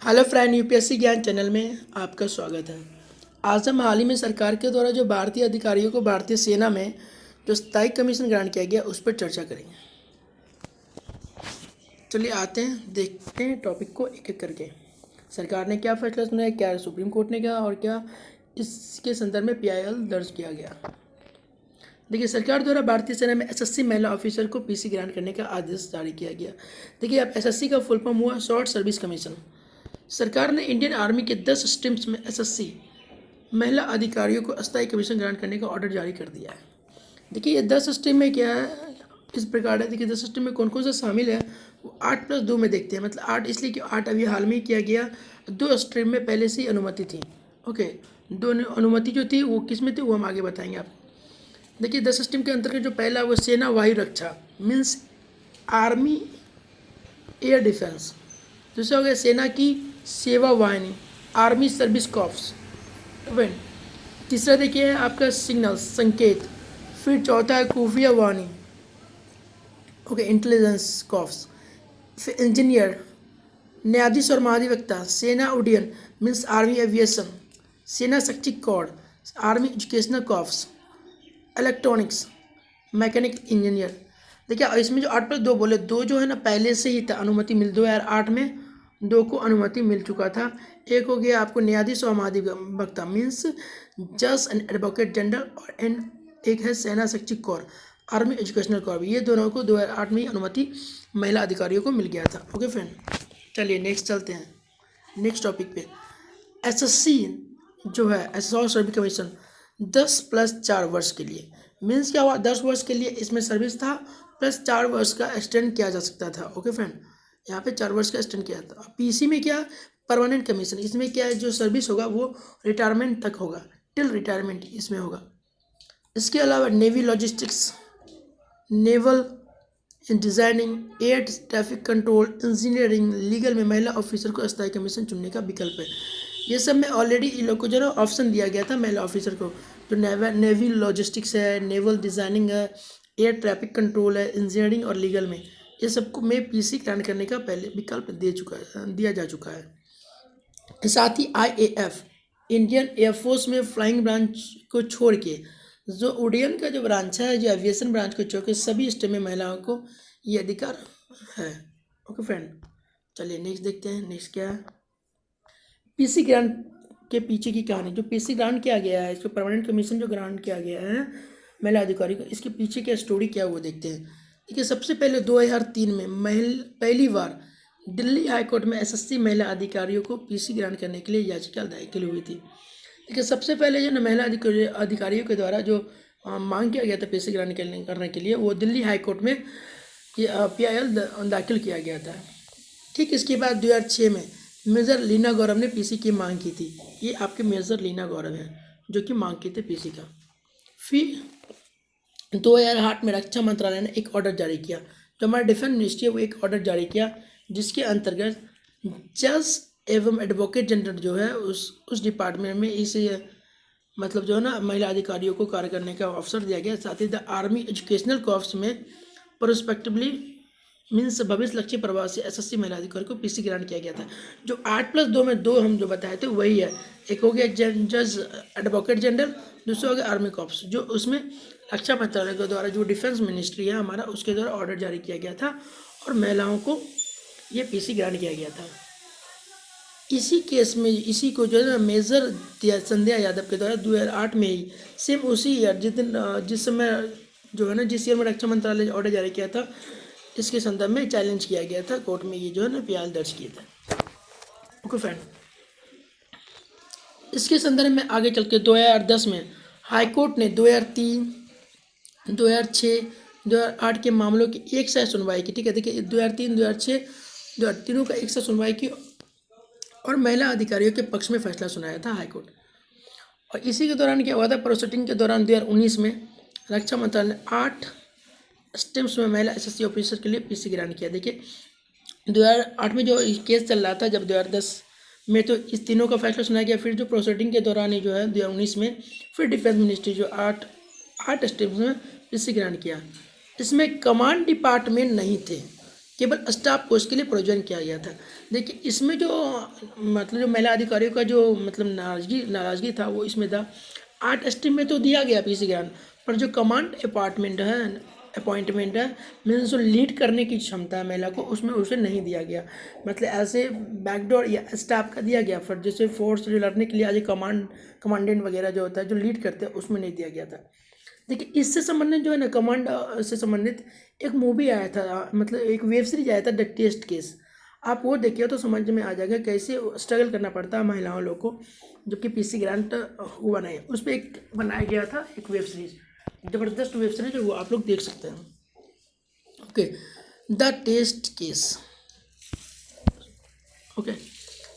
Hello friend, UPSC ज्ञान channel में आपका स्वागत है। आज हम हाल ही में सरकार के द्वारा जो भारतीय अधिकारियों को भारतीय सेना में जो स्थायी कमीशन ग्रांट किया गया उस पर चर्चा करेंगे। चलिए आते हैं, देखते हैं टॉपिक को एक एक करके। सरकार ने क्या फैसला सुनाया, क्या सुप्रीम कोर्ट ने कहा और क्या इसके संदर्भ में PIL दर्ज किया गया। देखिए, सरकार द्वारा भारतीय सेना में SSC महिला ऑफिसर को PC ग्रांट करने का आदेश जारी किया गया। देखिए, अब SSC का फुल फॉर्म हुआ शॉर्ट सर्विस कमीशन। सरकार ने इंडियन आर्मी के 10 स्ट्रीम्स में SSC महिला अधिकारियों को अस्थायी कमीशन ग्रांट करने का ऑर्डर जारी कर दिया है। देखिए, ये 10 स्ट्रीम में क्या है, इस प्रकार है। देखिए, 10 स्ट्रीम में कौन कौन सा शामिल है वो 8+2 में देखते हैं। मतलब 8 इसलिए कि 8 अभी हाल में ही किया गया। 2 स्ट्रीम में पहले से ही अनुमति थी। ओके, 2 अनुमति जो थी वो किस में थी वो हम आगे बताएंगे आपको। देखिए, 10 स्ट्रीम के अंतर्गत जो पहला वो सेना वायु रक्षा मीन्स आर्मी एयर डिफेंस। दूसरा हो गया सेना की सेवा वाहिनी आर्मी सर्विस कॉर्प्स। तीसरा देखिए आपका सिग्नल संकेत। फिर चौथा है खुफिया वाहिनी, ओके, इंटेलिजेंस कॉर्प्स। फिर इंजीनियर, न्यायाधीश और महाधिवक्ता सेना उड्डयन मीन्स आर्मी एविएशन। सेना शक्ति core army educational corps. Electronics mechanic engineer. देखिए, इसमें जो 8+2 बोले, 2 जो है ना पहले से ही था, अनुमति मिल 2008 में 2 को अनुमति मिल चुका था। एक हो गया आपको न्यायाधीश और महाधिवक्ता मीन्स जज एंड एडवोकेट जनरल, और एंड एक है सेना शैक्षिक कोर आर्मी एजुकेशनल कोर। ये दोनों को 2008 में अनुमति महिला अधिकारियों को मिल गया था। ओके फ्रेंड, चलिए नेक्स्ट चलते हैं, नेक्स्ट टॉपिक पे। SSC जो है एसोसिएट सर्विस कमीशन 10+4 वर्ष के लिए मीन्स क्या हुआ, 10 वर्ष के लिए इसमें सर्विस था प्लस 4 वर्ष का एक्सटेंड किया जा सकता था। ओके फ्रेंड, यहाँ पे 4 वर्ष का एक्सटेंड किया था। PC में क्या परमानेंट कमीशन, इसमें क्या है जो सर्विस होगा वो रिटायरमेंट तक होगा, टिल रिटायरमेंट इसमें होगा। इसके अलावा navy logistics, naval designing, air traffic control, engineering, legal में महिला ऑफिसर को अस्थायी कमीशन चुनने का विकल्प है। ये सब में ऑलरेडी इन लोग को जो है ऑप्शन दिया गया था महिला ऑफिसर को, जो नेवी लॉजिस्टिक्स है, नेवल डिज़ाइनिंग है, एयर ट्रैफिक कंट्रोल है, इंजीनियरिंग और लीगल में, ये सबको में PC ग्रांट करने का पहले विकल्प दिया जा चुका है। साथ ही IAF इंडियन एयरफोर्स में फ्लाइंग ब्रांच को छोड़ के जो उड्डयन का जो ब्रांच है, जो एविएशन ब्रांच को छोड़ के सभी स्टेट में महिलाओं को ये अधिकार है। ओके फ्रेंड, चलिए नेक्स्ट देखते हैं। नेक्स्ट क्या है, PC ग्रांट के पीछे की कहानी। जो PC ग्रांट किया गया है, इसको परमानेंट कमीशन जो ग्रांट किया गया है महिला अधिकारी को, इसके पीछे क्या स्टोरी क्या है वो देखते हैं। देखिए, सबसे पहले 2003 में पहली बार दिल्ली हाईकोर्ट में SSC महिला अधिकारियों को PC ग्रांट करने के लिए याचिका दाखिल हुई थी। देखिए, सबसे पहले जो महिला अधिकारियों के द्वारा जो मांग किया गया था PC ग्रांट करने के लिए, वो दिल्ली हाईकोर्ट में PIL दाखिल किया गया था। ठीक इसके बाद 2006 में मेजर लीना गौरव ने PC की मांग की थी। ये आपके मेजर लीना गौरव हैं जो कि मांग की थी PC का। फिर 2008 में रक्षा मंत्रालय ने एक ऑर्डर जारी किया, जो हमारा डिफेंस मिनिस्ट्री है वो एक ऑर्डर जारी किया, जिसके अंतर्गत जज एवं एडवोकेट जनरल जो है उस डिपार्टमेंट में इस मतलब जो है ना महिला अधिकारियों को कार्य करने का अवसर दिया गया। साथ ही द आर्मी एजुकेशनल कॉर्प्स में प्रोस्पेक्टिवली मीन्स भविष्य लक्ष्य प्रभाव से SSC महिला अधिकारी को PC ग्रांट किया गया था। जो 8+2 में 2 हम जो बताए थे वही है। एक हो गया जज एडवोकेट जनरल, दूसरा हो गया आर्मी कॉर्प्स, जो उसमें रक्षा मंत्रालय के द्वारा जो डिफेंस मिनिस्ट्री है हमारा, उसके द्वारा ऑर्डर जारी किया गया था और महिलाओं को ये PC ग्रांट किया गया था। इसी केस में इसी को जो है ना मेजर संध्या यादव के द्वारा 2008 में ही सेम उसी ईयर जिस समय जो है ना जिस ईयर में रक्षा मंत्रालय ने ऑर्डर जारी किया था, इसके संदर्भ में चैलेंज किया गया था कोर्ट में, ये जो है ना PIL दर्ज किए थे। ओके फ्रेंड, इसके संदर्भ में आगे चल के 2010 में हाईकोर्ट ने 2003, 2006, 2008 के मामलों की एक साथ सुनवाई की। ठीक है, देखिए 2003, 2006, 2003 का एक साथ सुनवाई की और महिला अधिकारियों के पक्ष में फैसला सुनाया था हाईकोर्ट। और इसी के दौरान क्या हुआ था, प्रोसेसिंग के दौरान 2019 में रक्षा मंत्रालय ने 8 स्टेम्स में महिला SSC ऑफिसर के लिए PC ग्रांट किया। देखिए, 2008 में जो केस चल रहा था, जब 2010 में तो इस तीनों का फैसला सुनाया गया। फिर जो प्रोसेसिंग के दौरान ही जो है 2019 में फिर डिफेंस मिनिस्ट्री जो 8 स्टेम्स में PC ग्रांट किया। इसमें कमांड डिपार्टमेंट नहीं थे, केवल स्टाफ पोस्ट के लिए प्रोविजन किया गया था। देखिए इसमें जो मतलब जो महिला अधिकारियों का जो मतलब नाराज़गी था वो इसमें था। 8 स्ट्रीम में तो दिया गया पीसी ज्ञान, पर जो कमांड अपॉइंटमेंट है मीन्स जो लीड करने की क्षमता है महिला को, उसमें उसे नहीं दिया गया। मतलब ऐसे बैकडोर या स्टाफ का दिया गया, पर जैसे फोर्स जो लड़ने के लिए आज कमांडेंट वगैरह जो होता है जो लीड करते हैं उसमें नहीं दिया गया था। देखिए इससे संबंधित जो है ना कमांड से संबंधित एक मूवी आया था, मतलब एक वेब सीरीज आया था द टेस्ट केस। आप वो देखिए तो समझ में आ जाएगा कैसे स्ट्रगल करना पड़ता है महिलाओं लोग को, जो कि पीसी ग्रांट हुआ नहीं। उस पर एक बनाया गया था एक वेब सीरीज, ज़बरदस्त वेब सीरीज है, वो आप लोग देख सकते हैं। Okay, the test case. Okay,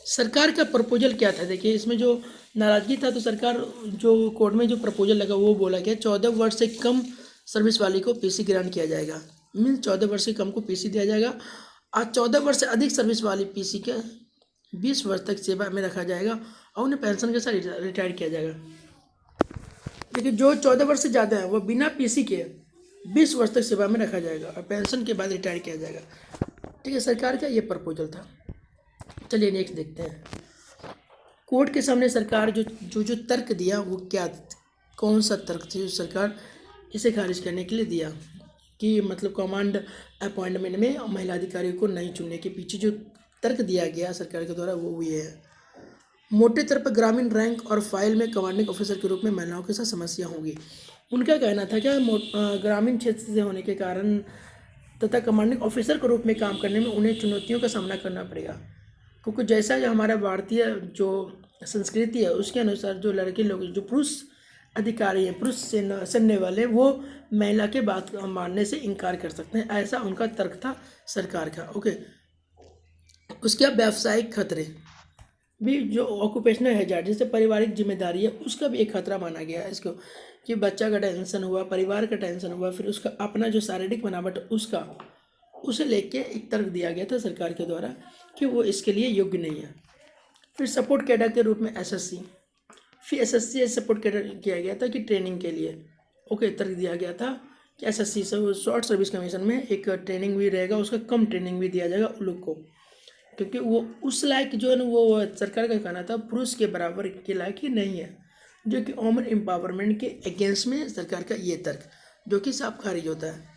सरकार का प्रपोजल क्या था? देखिए इसमें जो नाराज़गी था तो सरकार जो कोर्ट में जो प्रपोजल लगा वो बोला गया 14 वर्ष से कम सर्विस वाले को पीसी ग्रांट किया जाएगा। मीन्स 14 वर्ष से कम को पीसी दिया जाएगा, और 14 वर्ष से अधिक सर्विस वाली पीसी के 20 वर्ष तक सेवा में रखा जाएगा और उन्हें पेंशन के साथ रिटायर किया जाएगा। देखिए जो 14 वर्ष से ज़्यादा है वो बिना पीसी के 20 वर्ष तक सेवा में रखा जाएगा और पेंशन के बाद रिटायर किया जाएगा। ठीक है, सरकार का ये प्रपोजल था। चलिए नेक्स्ट देखते हैं। कोर्ट के सामने सरकार जो तर्क दिया वो क्या, कौन सा तर्क था जो सरकार इसे खारिज करने के लिए दिया कि मतलब कमांड अपॉइंटमेंट में महिला अधिकारियों को नहीं चुनने के पीछे जो तर्क दिया गया सरकार के द्वारा वो ये है। मोटे तौर पर ग्रामीण रैंक और फाइल में कमांडिंग ऑफिसर के रूप में महिलाओं के साथ समस्या होगी। उनका कहना था क्या ग्रामीण क्षेत्र से होने के कारण तथा कमांडिंग ऑफिसर के रूप में काम करने में उन्हें चुनौतियों का सामना करना पड़ेगा, क्योंकि जैसा जो हमारा भारतीय जो संस्कृति है उसके अनुसार जो लड़के लोग जो पुरुष अधिकारी हैं, पुरुष सैन्य वाले, वो महिला के बात मानने से इनकार कर सकते हैं, ऐसा उनका तर्क था सरकार का। ओके, उसके बाद व्यावसायिक खतरे भी, जो ऑक्यूपेशनल हैजार्ड जैसे पारिवारिक जिम्मेदारी है उसका भी एक खतरा माना गया है इसको, कि बच्चा का टेंशन हुआ, परिवार का टेंशन हुआ, फिर उसका अपना जो शारीरिक बनावट उसका, उसे लेके एक तर्क दिया गया था सरकार के द्वारा कि वो इसके लिए योग्य नहीं है। फिर सपोर्ट कैडर के रूप में एसएससी, फिर एसएससी सपोर्ट कैडर किया गया था कि ट्रेनिंग के लिए। ओके, तर्क दिया गया था कि एसएससी से शॉर्ट सर्विस कमीशन में एक ट्रेनिंग भी रहेगा, उसका कम ट्रेनिंग भी दिया जाएगा उन लोग को, क्योंकि वो उस लायक जो है ना, वो सरकार का कहना था पुरुष के बराबर के लायक ही नहीं है, जो कि वुमेन एम्पावरमेंट के अगेंस्ट में सरकार का ये तर्क, जो कि साफ खारिज होता है।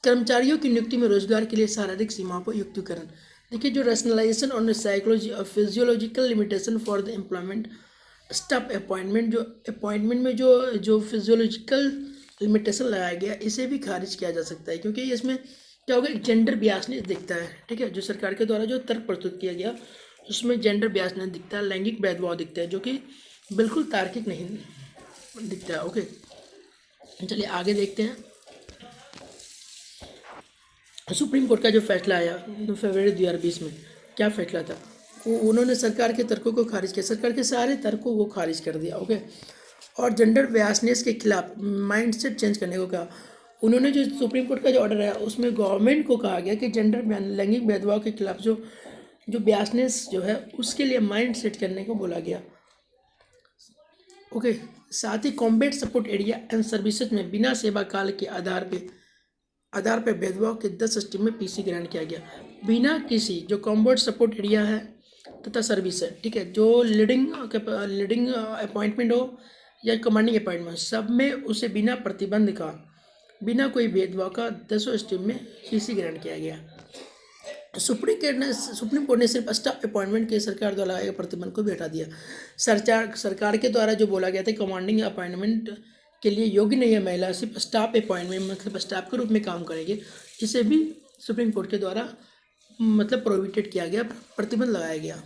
कर्मचारियों की नियुक्ति में रोजगार के लिए शारीरिक सीमाओं पर युक्तिकरण। देखिए जो रैशनलाइजेशन और साइकोलॉजी और physiological limitation for the employment staff appointment, जो अपॉइंटमेंट में जो फिजियोलॉजिकल लिमिटेशन लगाया गया इसे भी खारिज किया जा सकता है, क्योंकि इसमें क्या होगा, एक जेंडर बियासनेस दिखता है। ठीक है, जो सरकार के द्वारा जो तर्क प्रस्तुत किया गया उसमें जेंडर बियासनेस दिखता है, लैंगिक भेदभाव दिखता है, जो कि बिल्कुल तार्किक नहीं दिखता है। ओके, चलिए आगे देखते हैं। सुप्रीम कोर्ट का जो फैसला आया फरवरी 2020 में, क्या फैसला था, उन्होंने सरकार के तर्कों को खारिज किया, सरकार के सारे तर्कों को खारिज कर दिया। ओके, और जेंडर बियासनेस के खिलाफ माइंड सेट चेंज करने को कहा। उन्होंने जो सुप्रीम कोर्ट का जो ऑर्डर है उसमें गवर्नमेंट को कहा गया कि जेंडर लैंगिक भेदभाव के खिलाफ जो बियासनेस जो है उसके लिए माइंड सेट करने को बोला गया। ओके, साथ ही combat support area and services में बिना सेवा काल के आधार पर भेदभाव के 10 स्ट्रीम में पीसी ग्रांट किया गया। बिना किसी जो कॉम्बैट सपोर्ट एरिया है तथा सर्विस है, ठीक है, जो लीडिंग अपॉइंटमेंट हो या कमांडिंग अपॉइंटमेंट, सब में उसे बिना प्रतिबंध का, बिना कोई भेदभाव का 10 स्ट्रीम में पीसी ग्रांट किया गया। सुप्रीम कोर्ट ने सिर्फ स्टाफ अपॉइंटमेंट के सरकार द्वारा लगाए गए प्रतिबंध को भी हटा दिया। सरकार के द्वारा जो बोला गया था कमांडिंग अपॉइंटमेंट के लिए योग्य नहीं है महिला, सिर्फ स्टाफ अपॉइंटमेंट मतलब स्टाफ के रूप में काम करेंगे, इसे भी सुप्रीम कोर्ट के द्वारा मतलब प्रोहिबिटेड किया गया, प्रतिबंध लगाया गया।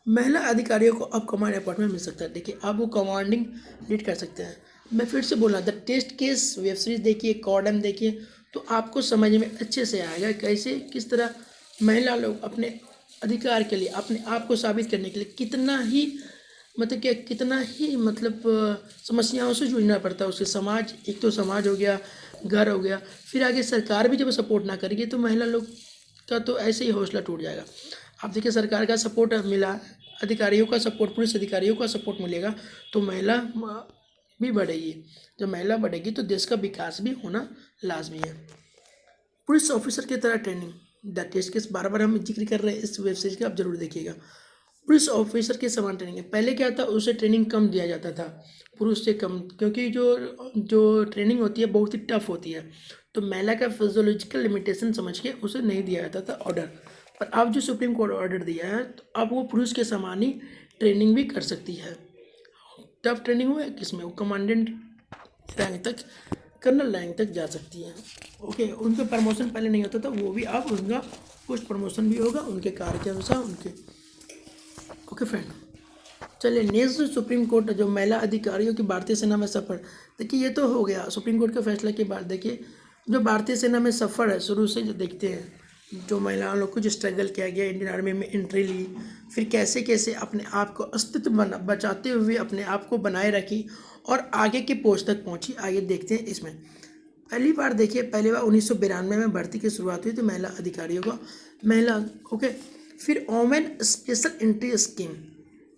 महिला अधिकारियों को अब कमांड अपॉइंटमेंट मिल सकता है। देखिए अब वो कमांडिंग लीड कर सकते हैं। मैं फिर से बोल रहा, the test case web series देखिए, कॉर्डम देखिए, तो आपको समझ में अच्छे से आएगा कैसे किस तरह महिला लोग अपने अधिकार के लिए, अपने आप को साबित करने के लिए कितना ही समस्याओं से जूझना पड़ता है। उसके समाज, एक तो समाज हो गया, घर हो गया, फिर आगे सरकार भी जब सपोर्ट ना करेगी तो महिला लोग का तो ऐसे ही हौसला टूट जाएगा। आप देखिए सरकार का सपोर्ट मिला, अधिकारियों का सपोर्ट, पुलिस अधिकारियों का सपोर्ट मिलेगा तो महिला भी बढ़ेगी। जब महिला बढ़ेगी तो देश का विकास भी होना लाजमी है। पुलिस ऑफिसर की तरह ट्रेनिंग, द टेस्ट केस बार बार हम जिक्र कर रहे हैं इस वेब सीरीज का, आप जरूर देखिएगा। पुलिस ऑफिसर के समान ट्रेनिंग है। पहले क्या था, उसे ट्रेनिंग कम दिया जाता था, पुरुष से कम, क्योंकि जो ट्रेनिंग होती है बहुत ही टफ होती है, तो महिला का फिजियोलॉजिकल लिमिटेशन समझ के उसे नहीं दिया जाता था ऑर्डर। पर अब जो सुप्रीम कोर्ट ऑर्डर दिया है, तो अब वो पुरुष के समान ही ट्रेनिंग भी कर सकती है। टफ ट्रेनिंग हुआ है किसमें, वो कमांडेंट रैंक तक, कर्नल रैंक तक जा सकती है। ओके, उनका प्रमोशन पहले नहीं होता था, वो भी अब उनका पोस्ट प्रमोशन भी होगा उनके कार्य के अनुसार उनके। ओके फ्रेंड, चलिए नेक्स्ट, सुप्रीम कोर्ट जो महिला अधिकारियों की भारतीय सेना में सफ़र। देखिए ये तो हो गया सुप्रीम कोर्ट के फैसले के बाद। देखिए जो भारतीय सेना में सफ़र है, शुरू से जो देखते हैं जो महिलाओं लोग को जो स्ट्रगल किया गया, इंडियन आर्मी में एंट्री ली, फिर कैसे कैसे अपने आप को अस्तित्व बचाते हुए अपने आप को बनाए रखी और आगे के पोस्ट तक पहुंची। आगे देखते हैं इसमें। पहली बार देखिए, पहली बार 1992 में भर्ती की शुरुआत हुई थी महिला अधिकारियों को, महिला। ओके, फिर women special entry scheme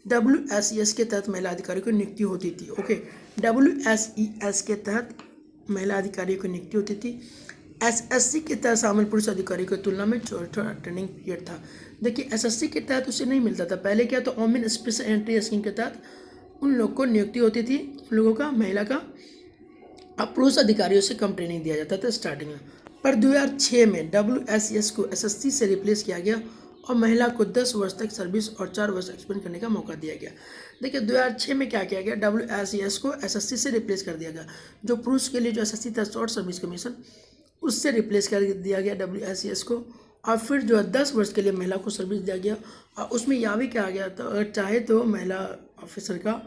WSES के तहत महिला अधिकारियों की नियुक्ति होती थी। ओके, WSES के तहत महिला अधिकारियों की नियुक्ति होती थी। SSC के तहत शामिल पुरुष अधिकारियों की तुलना में छोटा ट्रेनिंग पीरियड था। देखिए SSC के तहत उसे नहीं मिलता था। पहले क्या था, वोमेन स्पेशल एंट्री स्कीम के तहत उन लोग को नियुक्ति होती थी, उन लोगों का, महिला का। अब पुरुष अधिकारियों से कम ट्रेनिंग दिया जाता था स्टार्टिंग में। पर 2006 में WSES को SSC से रिप्लेस किया गया और महिला को 10 वर्ष तक सर्विस और 4 वर्ष एक्सपेंड करने का मौका दिया गया। देखिए 2006 में क्या किया गया, WSES को SSC से रिप्लेस कर दिया गया। जो पुरुष के लिए जो SSC था, शॉर्ट सर्विस कमीशन, उससे रिप्लेस कर दिया गया WSES को। और फिर जो है 10 वर्ष के लिए महिला को सर्विस दिया गया। और उसमें यह भी कहा गया था, अगर चाहे तो महिला ऑफिसर का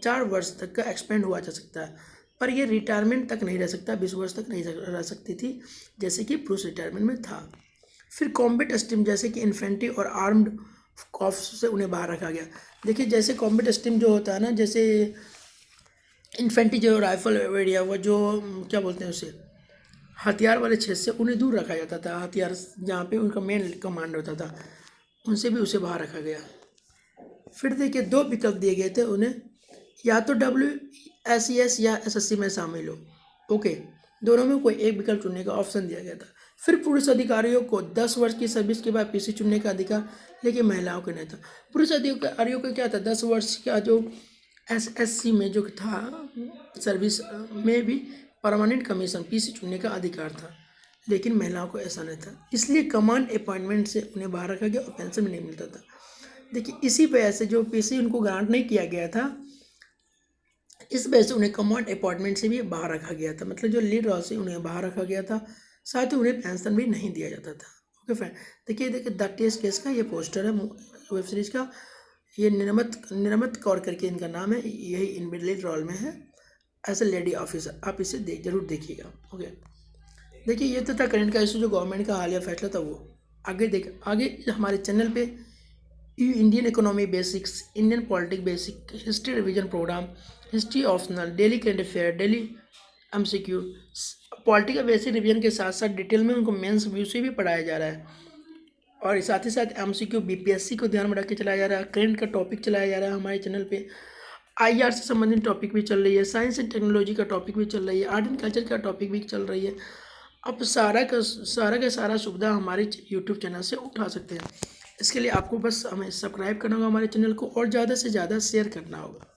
4 वर्ष तक का एक्सपेंड हुआ जा सकता है, पर ये रिटायरमेंट तक नहीं रह सकता, 20 वर्ष तक नहीं रह सकती थी, जैसे कि पुरुष रिटायरमेंट में था। फिर कॉम्बैट स्ट्रीम, जैसे कि इन्फेंट्री और आर्म्ड कॉर्प्स से उन्हें बाहर रखा गया। देखिए जैसे कॉम्बैट स्ट्रीम जो होता है ना, जैसे इन्फेंट्री जो राइफल एरिया, वो जो क्या बोलते हैं उसे, हथियार वाले क्षेत्र से उन्हें दूर रखा जाता था। हथियार जहाँ पे उनका मेन कमांड होता था, उनसे भी उसे बाहर रखा गया। फिर देखिए 2 विकल्प दिए गए थे उन्हें, या तो WSES या SSC में शामिल हो। ओके, दोनों में कोई एक विकल्प चुनने का ऑप्शन दिया गया था। फिर पुरुष अधिकारियों को 10 वर्ष की सर्विस के बाद PC चुनने का अधिकार, लेकिन महिलाओं को नहीं था। पुरुष अधिकारियों को क्या था, 10 वर्ष का जो SSC में जो था सर्विस में भी परमानेंट कमीशन PC चुनने का अधिकार था, लेकिन महिलाओं को ऐसा नहीं था। इसलिए कमांड अपॉइंटमेंट से उन्हें बाहर रखा गया और पेंशन भी नहीं मिलता था। देखिए इसी वजह से जो PC उनको ग्रांट नहीं किया गया था, इस वजह से उन्हें कमांड अपॉइंटमेंट से भी बाहर रखा गया था। मतलब जो लीड रॉल से उन्हें बाहर रखा गया था, साथ ही उन्हें पेंशन भी नहीं दिया जाता था। ओके फ्रेंड, देखिए द टेस्ट केस का ये पोस्टर है वेब सीरीज का। ये निर्मत कौर करके इनका नाम है, यही इन लीड रोल में है एज ए लेडी ऑफिसर। आप इसे जरूर देखिएगा। ओके, देखिए ये तो था करंट का इशू, जो गवर्नमेंट का हालिया फैसला था वो। आगे हमारे चैनल पे Indian economy basics, Indian politics basic, history revision program, history optional, daily current affair, daily MCQ, political basic revision के साथ साथ डिटेल में उनको मेंस व्यू से भी पढ़ाया जा रहा है। और साथ ही साथ MCQ BPSC को ध्यान में रख के चलाया जा रहा है। करंट का टॉपिक चलाया जा रहा है हमारे चैनल पे। IR से संबंधित टॉपिक भी चल रही है, साइंस एंड टेक्नोलॉजी का टॉपिक भी चल रही है, आर्ट एंड कल्चर का टॉपिक भी चल रही है। अब सारा का सारा सुविधा हमारे YouTube चैनल से उठा सकते हैं। इसके लिए आपको बस हमें सब्सक्राइब करना होगा हमारे चैनल को, और ज़्यादा से ज़्यादा शेयर करना होगा।